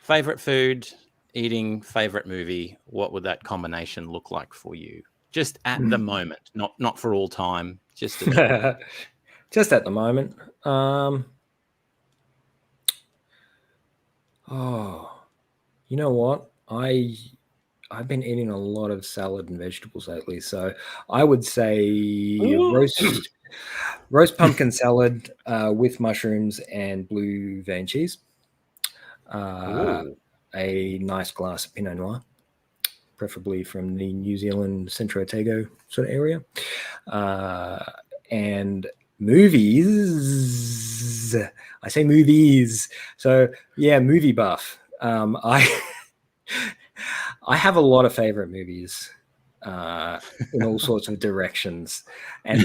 Favorite food, eating, favorite movie. What would that combination look like for you? Just at the moment, not for all time. Just at just at the moment. You know what? I've been eating a lot of salad and vegetables lately, so I would say roast pumpkin salad with mushrooms and blue vein cheese. A nice glass of Pinot Noir, preferably from the New Zealand Centro Otago sort of area. And movies. I say movies. So yeah, movie buff. I have a lot of favorite movies. in all sorts of directions. And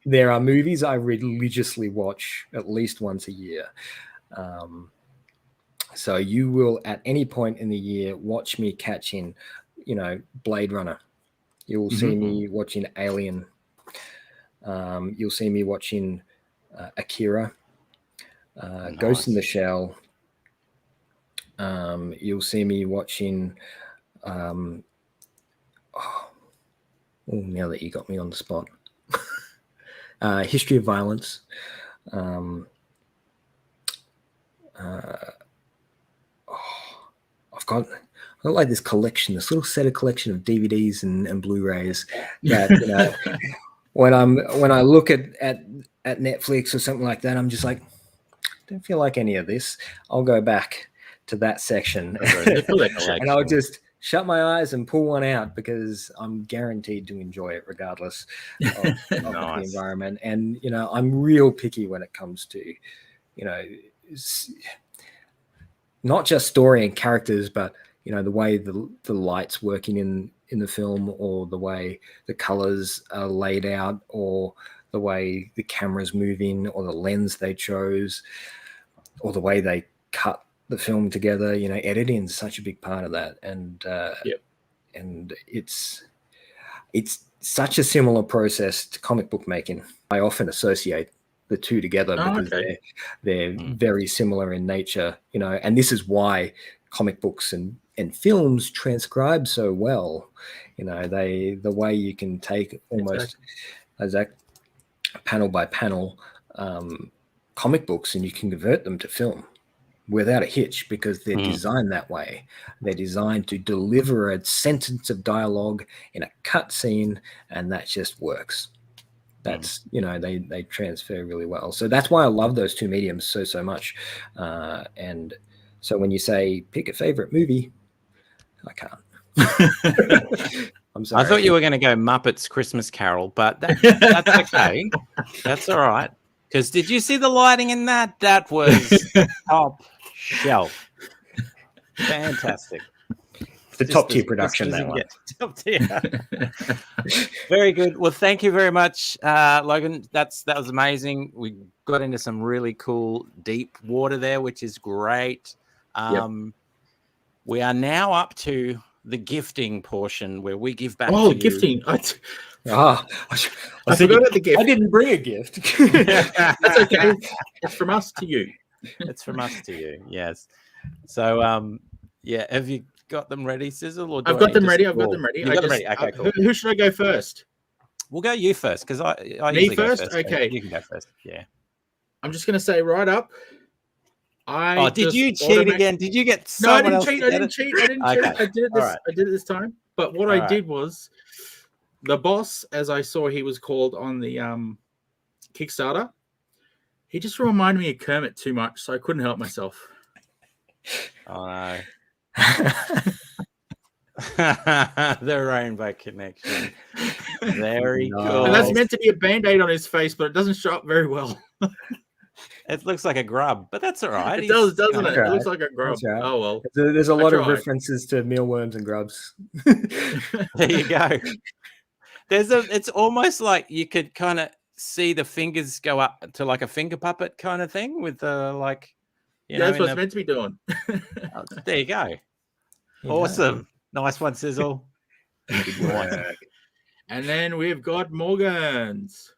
there are movies I religiously watch at least once a year. So you will, at any point in the year, watch me catching, Blade Runner. You will see me watching Alien. You'll see me watching Akira, Ghost in the Shell. You'll see me watching. Now that you got me on the spot, History of Violence. I've got like this collection, this little set of collection of DVDs and Blu-rays that when I look at Netflix or something like that, I'm just like, don't feel like any of this. I'll go back to that section and I'll just shut my eyes and pull one out because I'm guaranteed to enjoy it regardless of the environment. And I'm real picky when it comes to not just story and characters, but the way the light's working in the film, or the way the colors are laid out, or the way the camera's moving, or the lens they chose, or the way they cut the film together. Editing is such a big part of that, and and it's such a similar process to comic book making. I often associate the two together because they're very similar in nature, and this is why comic books and films transcribe so well. The way you can take almost as a panel by panel comic books and you can convert them to film without a hitch, because they're designed that way. They're designed to deliver a sentence of dialogue in a cut scene, and that just works. That's they transfer really well. So that's why I love those two mediums so much. And so when you say pick a favorite movie, I can't. I'm sorry. I thought you were going to go Muppets Christmas Carol, but that's okay. That's all right. Because did you see the lighting in that? That was top shelf. Fantastic. The top tier production, that one. Top tier. Very good. Well, thank you very much, Logan. That was amazing. We got into some really cool deep water there, which is great. We are now up to the gifting portion where we give back. Oh, to gifting! You. I forgot about the gift. I didn't bring a gift. That's okay. It's from us to you. It's from us to you. Yes. So, have you got them ready, Sizzle? Or I've got them ready. I've got them ready. You got them ready. Okay, cool. Who should I go first? We'll go you first, because I me first. Okay, you can go first. Yeah. I'm just going to say right up. Did you cheat again? Did you get someone No, I else? didn't cheat. I didn't cheat. I did it I did it this time. But what I did was, the boss, as I saw he was called on the Kickstarter, he just reminded me of Kermit too much, so I couldn't help myself. Oh no. The Rainbow Connection. Very cool. And that's meant to be a band-aid on his face, but it doesn't show up very well. It looks like a grub, but that's all right. It does, doesn't it? It looks like a grub. Right. Oh well. There's a lot of references to mealworms and grubs. There you go. It's almost like you could kind of see the fingers go up to like a finger puppet kind of thing with the like. That's what it's meant to be doing. There you go. Awesome. Nice one, Sizzle. Good work. And then we've got Morgan's.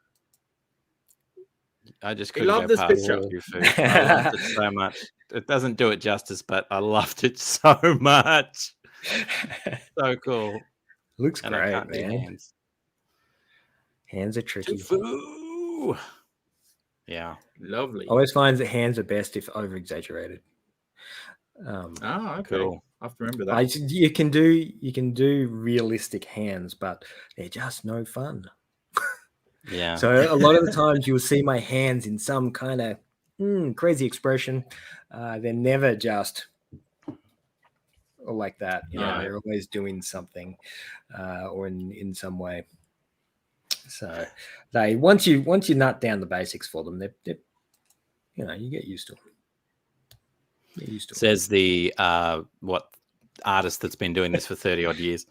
I just couldn't go past your food. I loved it so much. It doesn't do it justice, but I loved it so much. So cool. Looks great, man. Hands are tricky. Tofu. Yeah. Lovely. I always find that hands are best if over-exaggerated. Okay. Cool. I have to remember that. You can do realistic hands, but they're just no fun. Yeah. So a lot of the times you'll see my hands in some kind of crazy expression. They're never just like that. They're always doing something or in some way. So they once you nut down the basics for them, they're you get used to them. Says the what artist that's been doing this for 30 odd years.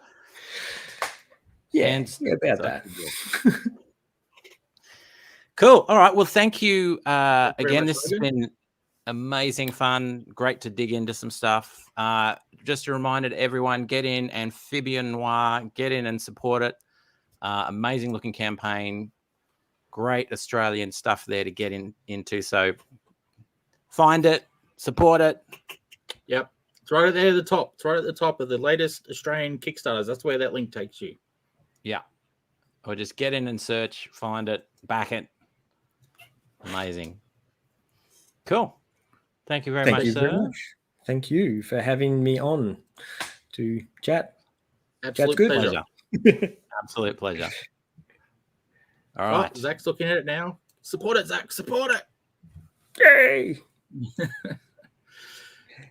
Yeah, about that. Cool. All right. Well, thank you again. much, This has been amazing fun. Great to dig into some stuff. Just a reminder to everyone, get in Amphibian Noir, get in and support it. Amazing looking campaign. Great Australian stuff there to get into. So find it, support it. Yep. It's right there at the top. It's right at the top of the latest Australian Kickstarters. That's where that link takes you. Yeah. Or just get in and search, find it, back it. Amazing. Cool. Thank you very much, sir. Thank you for having me on to chat. Absolute pleasure. Absolute pleasure. All right. Oh, Zach's looking at it now. Support it, Zach. Support it. Yay.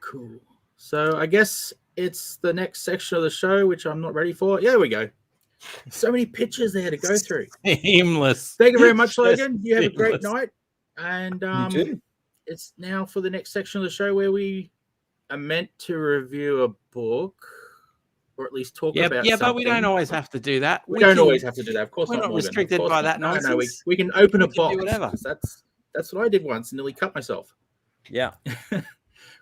Cool. So I guess it's the next section of the show, which I'm not ready for. Yeah, there we go. So many pictures there to go through. Seamless. Thank you very much, Logan. You have a great night. And you too. It's now for the next section of the show where we are meant to review a book, or at least talk about something. But we don't always have to do that. We don't always have to do that. Of course, we're not restricted by that nonsense. No, we can open a box. Do whatever. That's what I did once and nearly cut myself. Yeah.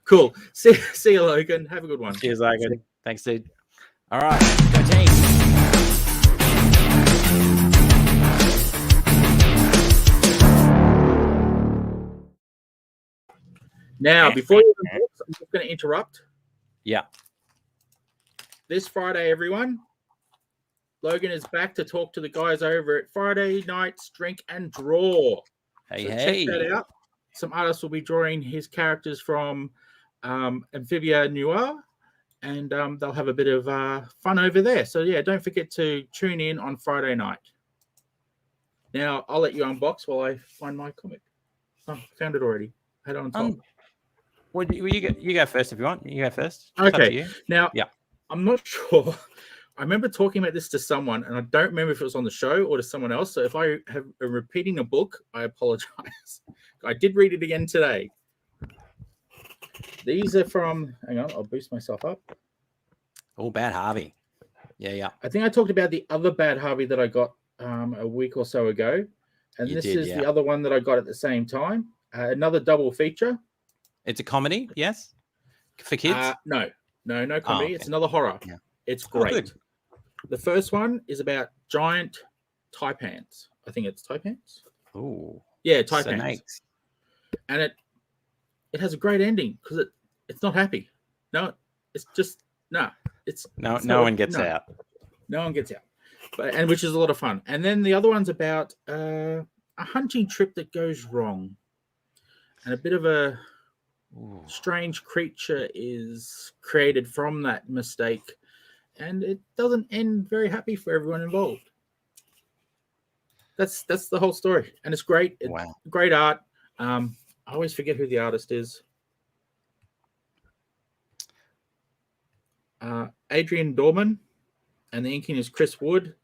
Cool. See you, Logan. Have a good one. Cheers, Logan. Thanks, dude. All right. Go team. Now, before you I'm just going to interrupt. Yeah. This Friday, everyone, Logan is back to talk to the guys over at Friday Night's Drink and Draw. Check that out. Some artists will be drawing his characters from Amphibia Noir, and they'll have a bit of fun over there. So, yeah, don't forget to tune in on Friday night. Now, I'll let you unbox while I find my comic. Oh, I found it already. I had it on top. Well, you go first if you want. You go first. Okay. Now, I'm not sure. I remember talking about this to someone, and I don't remember if it was on the show or to someone else. So if I am repeating a book, I apologize. I did read it again today. These are from, hang on, I'll boost myself up. Oh, Bad Harvey. Yeah. I think I talked about the other Bad Harvey that I got a week or so ago. And this is the other one that I got at the same time. Another double feature. It's a comedy, yes? For kids? No comedy. It's another horror. Yeah. It's great. The first one is about giant taipans. I think it's taipans. Oh. Yeah, taipans. And it has a great ending because it's not happy. No, it's just no one gets out. No one gets out. And which is a lot of fun. And then the other one's about a hunting trip that goes wrong. And a bit of a strange creature is created from that mistake. And it doesn't end very happy for everyone involved. That's the whole story. And it's great. It's great art. I always forget who the artist is. Adrian Dorman. And the inking is Chris Wood.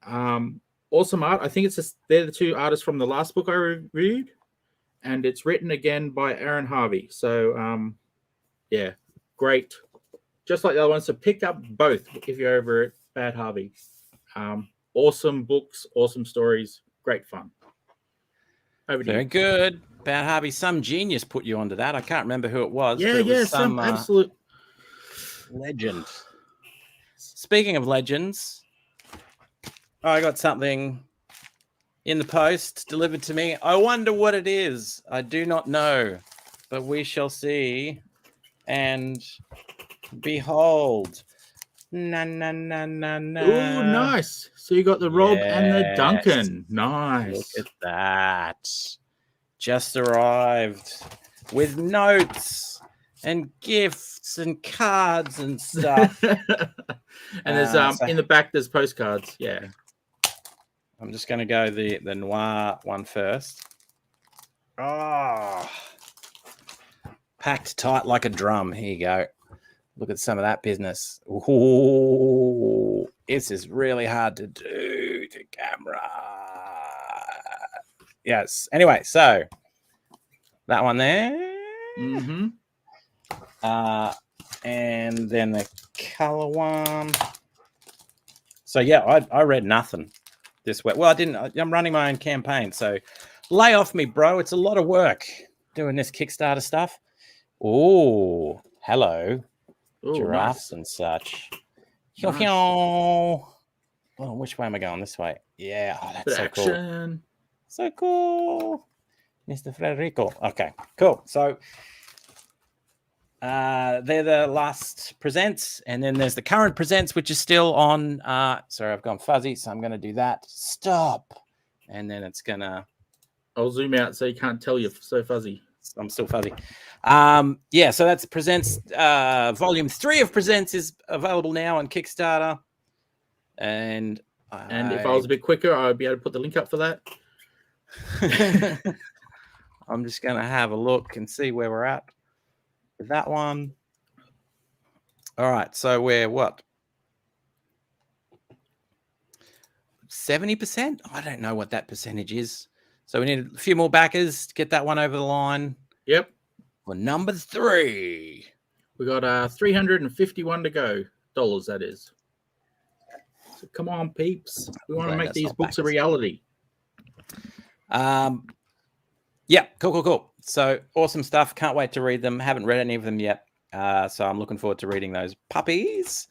Awesome art. I think they're the two artists from the last book I reviewed. And it's written again by Aaron Harvey. So, great. Just like the other one. So pick up both if you're over at Bad Harvey. Awesome books, awesome stories, great fun. Very good. Bad Harvey, some genius put you onto that. I can't remember who it was. Some absolute legend. Speaking of legends, I got something in the post delivered to me. I wonder what it is. I do not know, but we shall see. And behold. Na. Ooh, nice. So you got the Rob and the Duncan. Nice. Look at that. Just arrived with notes and gifts and cards and stuff. And there's in the back there's postcards. Yeah. I'm just going to go the noir one first. Oh, packed tight like a drum. Here you go. Look at some of that business. Ooh, this is really hard to do to camera. Yes. Anyway, so that one there. Mm-hmm. And then the color one. So yeah, I read nothing this week. Well, I didn't. I'm running my own campaign, so lay off me, bro. It's a lot of work doing this Kickstarter stuff. Oh, hello, giraffes and such. Nice. Oh, which way am I going? This way. Yeah. Oh, that's so cool. So cool, Mr. Federico. Okay, cool. So they're the last presents, and then there's the current presents, which is still on. Sorry, I've gone fuzzy, so I'm going to do that. Stop, and then it's gonna. I'll zoom out so you can't tell you're so fuzzy. I'm still fuzzy. Yeah, so that's presents. Volume 3 of presents is available now on Kickstarter, and if I was a bit quicker, I would be able to put the link up for that. I'm just going to have a look and see where we're at with that one. All right, so we're what? 70%? I don't know what that percentage is. So we need a few more backers to get that one over the line. Yep. For number 3. We got 351 to go. Dollars, that is. So come on, peeps. We want to make these books a reality. Yeah, cool. So awesome stuff. Can't wait to read them. Haven't read any of them yet. So I'm looking forward to reading those puppies.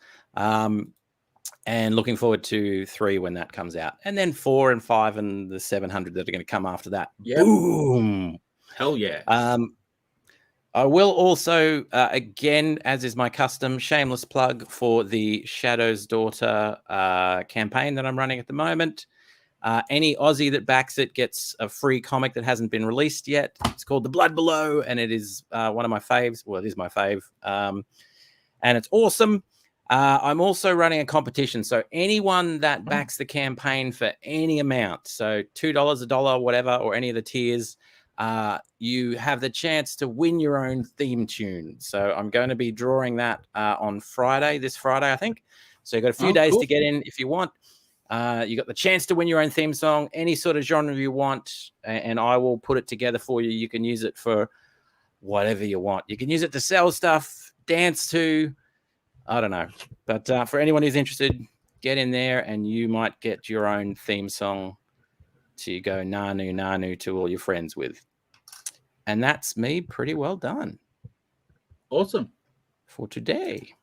And looking forward to 3 when that comes out. And then 4 and 5 and the 700 that are going to come after that. Yep. Boom. Hell yeah. I will also, again, as is my custom, shameless plug for the Shadow's Daughter campaign that I'm running at the moment. Any Aussie that backs it gets a free comic that hasn't been released yet. It's called The Blood Below, and it is one of my faves. Well, it is my fave. And it's awesome. I'm also running a competition. So anyone that backs the campaign for any amount, so $2, $1, whatever, or any of the tiers, you have the chance to win your own theme tune. So I'm going to be drawing that on Friday, this Friday, I think. So you've got a few days to get in if you want. You got the chance to win your own theme song, any sort of genre you want, and I will put it together for you. You can use it for whatever you want. You can use it to sell stuff, dance to, I don't know. But for anyone who's interested, get in there and you might get your own theme song to go nanu to all your friends with. And that's me pretty well done. Awesome. For today.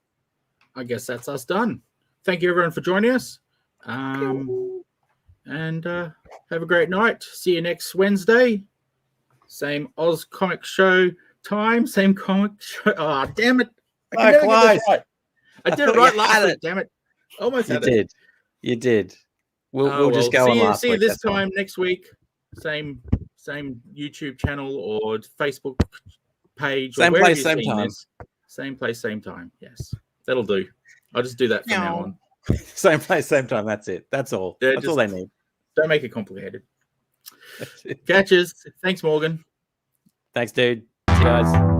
I guess that's us done. Thank you everyone for joining us. And have a great night. See you next Wednesday. Same Oz Comic Show time, same comic show. Oh, damn it. I can never get this right. I did it right last week, damn it. Almost had it. You did. We'll just go on last week. See you this time next week. Same YouTube channel or Facebook page. Same place, same time. Same place, same time. Yes. That'll do. I'll just do that from now on. Same place, same time. That's it. That's all. Yeah, that's all they need. Don't make it complicated. Catches. Thanks, Morgan. Thanks, dude. See you guys.